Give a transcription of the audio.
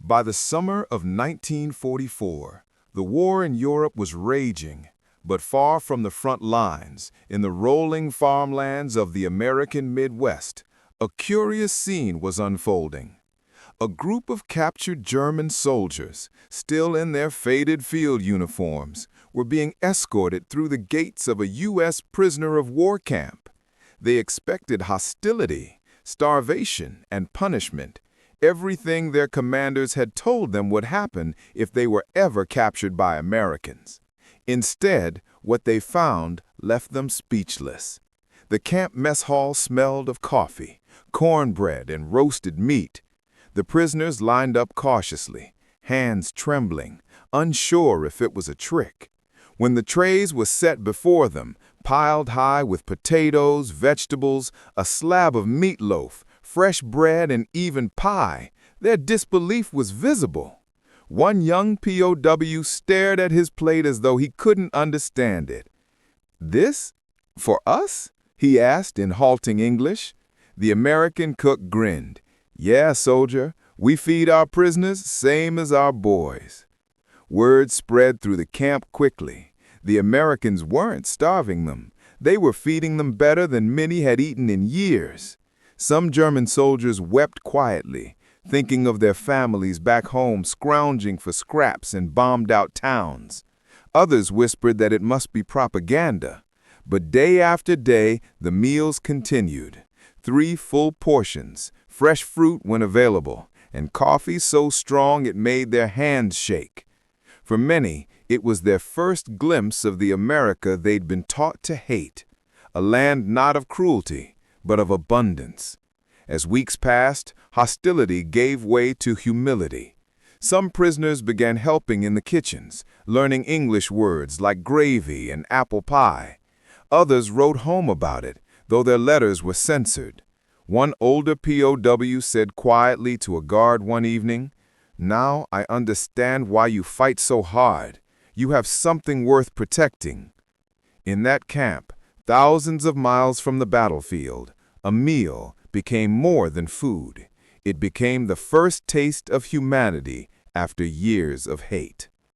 By the summer of 1944, the war in Europe was raging, but far from the front lines, in the rolling farmlands of the American Midwest, a curious scene was unfolding. A group of captured German soldiers, still in their faded field uniforms, were being escorted through the gates of a U.S. prisoner of war camp. They expected hostility, starvation, and punishment, everything their commanders had told them would happen if they were ever captured by Americans. Instead, what they found left them speechless. The camp mess hall smelled of coffee, cornbread, and roasted meat. The prisoners lined up cautiously, hands trembling, unsure if it was a trick. When the trays were set before them, piled high with potatoes, vegetables, a slab of meatloaf, fresh bread, and even pie, their disbelief was visible. One young POW stared at his plate as though he couldn't understand it. "This? For us?" he asked in halting English. The American cook grinned. "Yeah, soldier, we feed our prisoners same as our boys." Word spread through the camp quickly. The Americans weren't starving them. They were feeding them better than many had eaten in years. Some German soldiers wept quietly, thinking of their families back home scrounging for scraps in bombed-out towns. Others whispered that it must be propaganda. But day after day, the meals continued. 3 full portions, fresh fruit when available, and coffee so strong it made their hands shake. For many, it was their first glimpse of the America they'd been taught to hate, a land not of cruelty, but of abundance. As weeks passed, hostility gave way to humility. Some prisoners began helping in the kitchens, learning English words like gravy and apple pie. Others wrote home about it, though their letters were censored. One older POW said quietly to a guard one evening, "Now I understand why you fight so hard. You have something worth protecting." In that camp, thousands of miles from the battlefield, a meal became more than food. It became the first taste of humanity after years of hate.